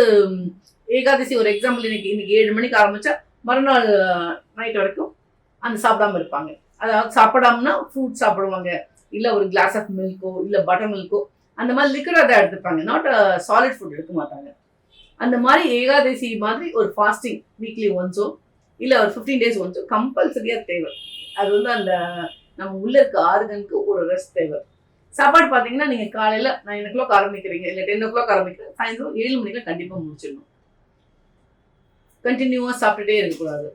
ஏகாதசி ஒரு எக்ஸாம்பிள், இன்னைக்கு 7 மணிக்கு ஆரம்பிச்சா மறுநாள் நைட் வரைக்கும் அந்த சாப்பிடாம இருப்பாங்க. அதாவது சாப்பிடாமனா ஃப்ரூட் சாப்பிடுவாங்க, இல்ல ஒரு கிளாஸ் ஆஃப் மில்கோ இல்ல பட்டர் மில்கோ அந்த மாதிரி லிக்விட் அதை எடுத்துப்பாங்க. நாட் சாலிட் ஃபுட் எடுக்க மாட்டாங்க. அந்த மாதிரி ஏகாதசி மாதிரி ஒரு ஃபாஸ்டிங் வீக்லி ஒன்ஸோ இல்ல ஒரு 15 days ஒன்ஸோ கம்பல்சரியா தேவை. அது வந்து அந்த நம்ம உள்ள இருக்க ஆர்கனுக்கு ஒரு ரெஸ்ட் தேவை. சாப்பாடு பாத்தீங்கன்னா நீங்க காலையில 9 o'clock ஆரம்பிக்கிறீங்க, இல்ல 10 o'clock ஆரம்பிக்கிறீங்க, சாயந்தரம் 7 மணிக்கு கண்டிப்பா முடிச்சிடணும். கண்டினியூவா சாப்பிட்டுட்டே இருக்கக்கூடாது.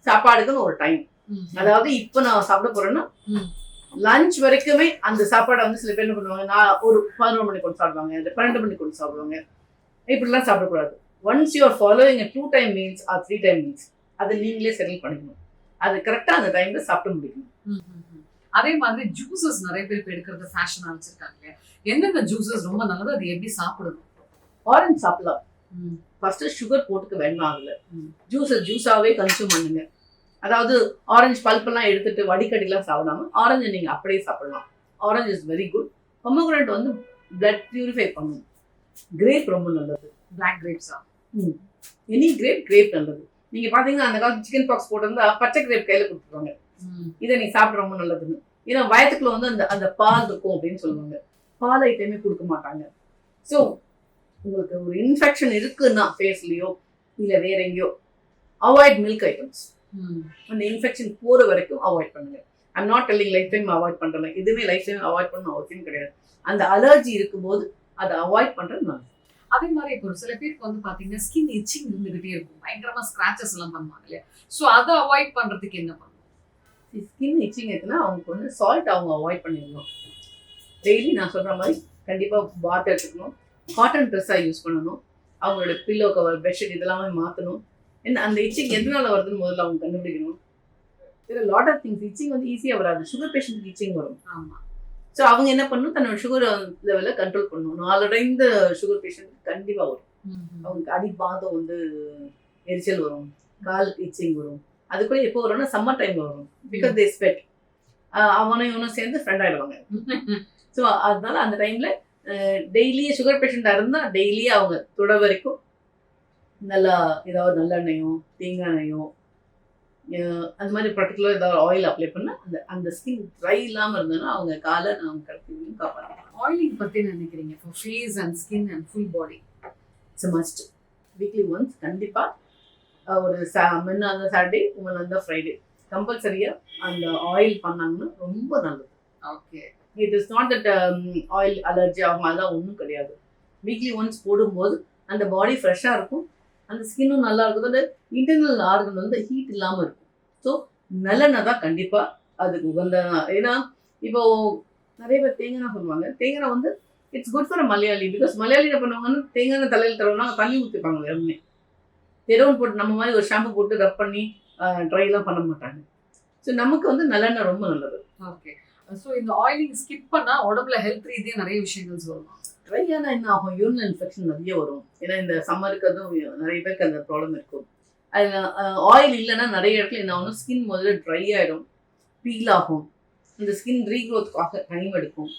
சாப்பாடுக்குன்னு ஒரு டைம். அதாவது இப்ப நான் சாப்பிட போறேன்னா லஞ்ச் வரைக்குமே அந்த சாப்பாடை வந்து சில பேர் என்ன பண்ணுவாங்க, நான் ஒரு 11 மணிக்கு கொண்டு சாப்பிடுவாங்க, 12 மணிக்கு கொண்டு சாப்பிடுவாங்க. இப்படிலாம் சாப்பிடக்கூடாது. Once you are following 2 time meals or 3 time meals, அதை நீங்களே செட்டில் பண்ணிக்கணும். அது கரெக்டா அந்த டைம்ல சாப்பிட முடியும். அதே மாதிரி ஜூசஸ் நிறைய பேர் எடுக்கிறது ஃபேஷனா வச்சிருக்காங்க. எந்தெந்த ஜூசஸ் ரொம்ப நல்லது, அது எப்படி சாப்பிடணும்? ஆரஞ்சு சாப்பிடலாம். ஃபர்ஸ்ட் சுகர் போட்டுக்க வேண்டாம். அதுல ஜூஸாவே கன்சியூம் பண்ணுங்க. அதாவது ஆரஞ்சு பல்பெல்லாம் எடுத்துட்டு வடிகட்டிலாம் சாப்பிடாம ஆரஞ்சு நீங்க அப்படியே சாப்பிடலாம். Orange is very good. Pomegranate வந்து பிளட் பியூரிஃபை பண்ணும். கிரேப் ரொம்ப நல்லது. பிளாக் கிரேப்ஸா? எனி கிரேப் நல்லது. நீங்க பாத்தீங்கன்னா அந்த காலத்து சிக்கன் பாக்ஸ் போட்டிருந்தா பச்சை கிரேப் கையில கொடுத்துருவாங்க, இதை நீ சாப்பிட ரொம்ப நல்லதுன்னு. ஏன்னா வயத்துக்குள்ள வந்து அந்த அந்த பால் இருக்கும் அப்படின்னு சொல்லுவாங்க. பால் ஐட்டமே கொடுக்க மாட்டாங்க. ஸோ உங்களுக்கு ஒரு இன்ஃபெக்ஷன் இருக்குன்னா ஃபேஸ்லயோ இல்ல வேற எங்கேயோ, அவாய்ட் மில்க் ஐட்டம்ஸ். அந்த இன்ஃபெக்ஷன் போற வரைக்கும் அவாய்ட் பண்ணுங்க. I'm not telling life time avoid பண்றேன், எதுவுமே லைஃப் டைம் அவாய்ட் பண்ணணும் அவசியம் கிடையாது. அந்த அலர்ஜி இருக்கும்போது அதை அவாய்ட் பண்றது நல்லது. அதே மாதிரி இப்போ சில பேருக்கு வந்து பாத்தீங்கன்னா ஸ்கின் இச்சிங் இருந்துகிட்டே இருக்கும், பயங்கரமா ஸ்கிராச்சஸ் எல்லாம் பண்ணுவாங்க இல்லையா? ஸோ அதை அவாய்ட் பண்றதுக்கு என்ன பண்ணணும்? ஸ்கின் இச்சிங் இருக்குன்னா அவங்களுக்கு வந்து சால்ட் அவங்க அவாய்ட் பண்ணிடணும். டெய்லி நான் சொல்ற மாதிரி கண்டிப்பா பாத் எடுத்துக்கணும், காட்டன் ட்ரெஸ்ஸா யூஸ் பண்ணணும், அவங்களோட பில்லோ கவர் பெட்ஷீட் இதெல்லாமே மாற்றணும். என்ன அந்த இச்சிங் எதனால வருதுன்னு முதல்ல அவங்க கண்டுபிடிக்கணும். இதில் லாட் ஆஃப் திங்ஸ் இச்சிங் வந்து ஈஸியாக வராது. சுகர் பேஷண்ட் இச்சிங் வரும். ஆமா. ஸோ அவங்க என்ன பண்ணணும், தன்னோட சுகர் லெவலை கண்ட்ரோல் பண்ணணும். நாளடைந்த சுகர் பேஷண்ட் கண்டிப்பாக வரும். அவங்களுக்கு அடிப்பாதம் வந்து எரிச்சல் வரும், கால் இச்சிங் வரும். அது கூட எப்போ வரும்னா சம்மர் டைம்ல வரும். Because they sweat. அவனும் இவனும் சேர்ந்து ஃப்ரெண்ட் ஆயிடுவாங்க. ஸோ அதனால அந்த டைம்ல டெய்லியே சுகர் பேஷண்டா இருந்தா டெய்லியே அவங்க தொட வரைக்கும் நல்லா ஏதாவது நல்லெண்ணெயோ தேங்காய் எண்ணெயோ அந்த மாதிரி பர்டிகுலர் ஏதாவது ஆயில் அப்ளை பண்ணா அந்த அந்த ஸ்கின் ட்ரை இல்லாம இருந்ததுன்னா அவங்க காலை அவங்க கரெக்டாக காப்பாற்றலாம். ஆயிலிங் பத்தி என்ன நினைக்கிறீங்க for face and skin and full body? It's must. Weekly once கண்டிப்பா ஒரு மென் அந்த சாட்டர்டே, உமன் அந்த ஃப்ரைடே கம்பல்சரியா அந்த ஆயில் பண்ணாங்கன்னா ரொம்ப நல்லது. Okay. It is not that oil allergy ஆகும், அதெல்லாம் ஒன்றும் கிடையாது. வீக்லி ஒன்ஸ் போடும்போது அந்த பாடி ஃப்ரெஷ்ஷாக இருக்கும், அந்த ஸ்கின்னும் நல்லா இருக்கும், அந்த இன்டர்னல் ஆர்கன் வந்து ஹீட் இல்லாமல் இருக்கும். ஸோ நல்லெண்ணெய் தான் கண்டிப்பாக அதுக்கு உகந்த. ஏன்னா இப்போ நிறைய பேர் தேங்காய் சொல்லுவாங்க. தேங்காய் வந்து it's good for Malayali. Because Malayali என்ன பண்ணுவாங்கன்னா தேங்காய் தலையில் தருவாங்க, தண்ணி ஊற்றிப்பாங்க வெறுமனே. தெருவன் போட்டு நம்ம மாதிரி ஒரு ஷாம்பு போட்டு ரப் பண்ணி ட்ரைலாம் பண்ண மாட்டாங்க. ஸோ நமக்கு வந்து நல்லெண்ணெய் ரொம்ப நல்லது. ஓகே. சோ இந்த ஆயிலிங் ஸ்கிப் பண்ணா உடம்புல ஹெல்த் ரீதியா நிறைய விஷயங்கள் சொல்லலாம். ட்ரை ஆனால் என்ன ஆகும், யூரினல் இன்ஃபெக்ஷன் நிறைய வரும். ஏன்னா இந்த சம்மருக்கு அதுவும் நிறைய பேருக்கு அந்த ப்ராப்ளம் இருக்கும். அது ஆயில் இல்லைன்னா நிறைய இடத்துல என்ன ஆகும், ஸ்கின் முதல்ல ட்ரை ஆகிடும், பீல் ஆகும், இந்த ஸ்கின் ரீக்ரோத்துக்காக டைம் எடுக்கும்,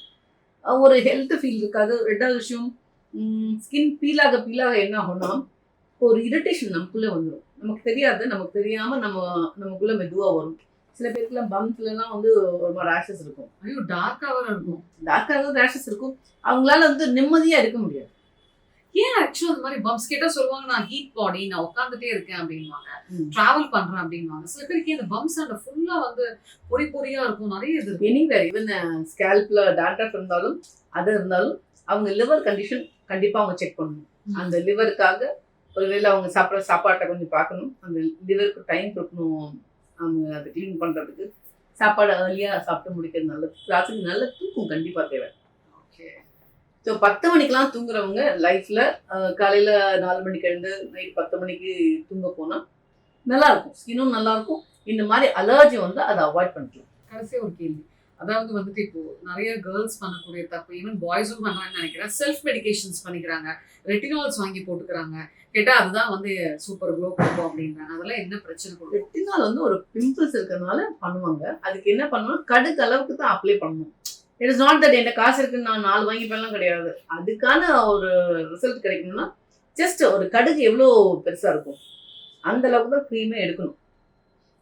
ஒரு ஹெல்த் ஃபீல் இருக்காது. ரெண்டாவது விஷயம், ஸ்கின் பீலாக என்ன ஆகும்னா ஒரு இரிட்டேஷன் நமக்குள்ளே வந்துடும். நமக்கு தெரியாது, நமக்கு தெரியாமல் நமக்குள்ளே மெதுவாக வரும். சில பேருக்குலாம் பம்ப்லலாம் வந்து ஒரு மாதிரி ரேஷஸ் இருக்கும். ஐயோ டார்க்காக இருக்கும். டார்க்காக ரேஷஸ் இருக்கும். அவங்களால வந்து நிம்மதியாக இருக்க முடியாது. ஏன் ஆக்சுவலா அந்த மாதிரி பம்ப்ஸ் கேட்டா சொல்லுவாங்க, நான் ஹீட் பாடி, நான் உட்காந்துட்டே இருக்கேன் அப்படின்வாங்க, டிராவல் பண்றேன் அப்படின்வாங்க. சில பேருக்கு அந்த பம்ப்ஸ் அந்த ஃபுல்லா வந்து பொறி பொறியா இருக்கும், நிறைய இது இருக்கும். எனிவேர் ஈவன் ஸ்கேல்ப்ல டாண்ட்ரஃப் இருந்தாலும் அது இருந்தாலும் அவங்க லிவர் கண்டிஷன் கண்டிப்பா அவங்க செக் பண்ணணும். அந்த லிவருக்காக ஒருவேளை அவங்க சாப்பிட்ற சாப்பாட்டை கொஞ்சம் பார்க்கணும். அந்த லிவருக்கு டைம் கொடுக்கணும். அவங்க அதை க்ளீன் பண்றதுக்கு சாப்பாடு ஏர்லியா சாப்பிட்டு முடிக்கிறது நல்லது. ராத்திரி நல்ல தூக்கம் கண்டிப்பா தேவை. ஓகே. ஸோ 10 மணிக்கெல்லாம் தூங்குறவங்க லைஃப்ல காலையில 4 மணிக்கு எழுந்து நைட் 10 மணிக்கு தூங்க போனா நல்லா இருக்கும், ஸ்கின்னும் நல்லா இருக்கும். இந்த மாதிரி அலர்ஜி வந்து அதை அவாய்ட் பண்ணிக்கலாம். கடைசி ஒரு கேள்வி, அதாவது வந்துட்டு இப்போ நிறைய கேர்ள்ஸ் பண்ணக்கூடிய தப்பு, ஈவன் பாய்ஸும் பண்றாங்கன்னு நினைக்கிறேன், செல்ஃப் மெடிகேஷன்ஸ் பண்ணிக்கிறாங்க, ரெட்டினால்ஸ் வாங்கி போட்டுக்கிறாங்க, கேட்டா அதுதான் வந்து சூப்பர் க்ளோ கொடுக்கும் அப்படின்றாங்க. அதெல்லாம் என்ன பிரச்சனை கொடுக்கும்? ரெட்டினால் வந்து ஒரு பிம்பிள்ஸ் இருக்கிறதுனால பண்ணுவாங்க. அதுக்கு என்ன பண்ணணும், கடுகு அளவுக்கு தான் அப்ளை பண்ணணும். இட் இஸ் நாட் தட் என் காசு இருக்குன்னு நான் 4 வாங்கிப்பெல்லாம் கிடையாது. அதுக்கான ஒரு ரிசல்ட் கிடைக்கணும்னா ஜஸ்ட் ஒரு கடுகு எவ்வளோ பெருசா இருக்கும் அந்த அளவுக்கு தான் க்ரீமே எடுக்கணும்.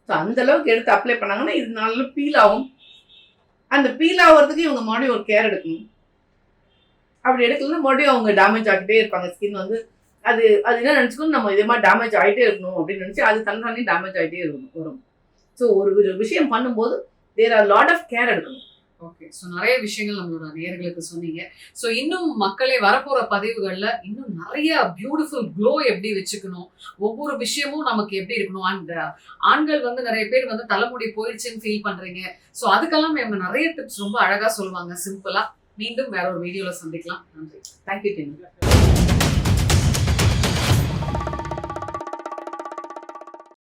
ஸோ அந்த அளவுக்கு எடுத்து அப்ளை பண்ணாங்கன்னா இது நல்லா பீல் ஆகும். அந்த பீல் ஆகிறதுக்கு இவங்க மறுபடியும் ஒரு கேர் எடுக்கணும். அப்படி எடுக்கலன்னா மறுபடியும் அவங்க டேமேஜ் ஆகிட்டே இருப்பாங்க. ஸ்கின் வந்து அது என்ன நினச்சிக்கணும், நம்ம இதே மாதிரி டேமேஜ் ஆகிட்டே இருக்கணும் அப்படின்னு நினச்சி அது தன்னாலே டேமேஜ் ஆகிட்டே வரும். ஸோ ஒரு விஷயம் பண்ணும்போது there are lot of care எடுக்கணும். ஓகே. ஸோ நிறைய விஷயங்கள் நம்மளோட நேயர்களுக்கு சொன்னீங்க. ஸோ இன்னும் மக்களே வரப்போற பதிவுகள்ல இன்னும் நிறைய பியூட்டிஃபுல் க்ளோ எப்படி வச்சுக்கணும், ஒவ்வொரு விஷயமும் நமக்கு எப்படி இருக்கணும், அண்ட் ஆண்கள் வந்து நிறைய பேர் வந்து தலைமுடி போயிடுச்சுன்னு ஃபீல் பண்றீங்க. ஸோ அதுக்கெல்லாம் நம்ம நிறைய டிப்ஸ் ரொம்ப அழகா சொல்லுவாங்க சிம்பிளா. மீண்டும் வேற ஒரு வீடியோல சந்திக்கலாம். நன்றி. தேங்க்யூ.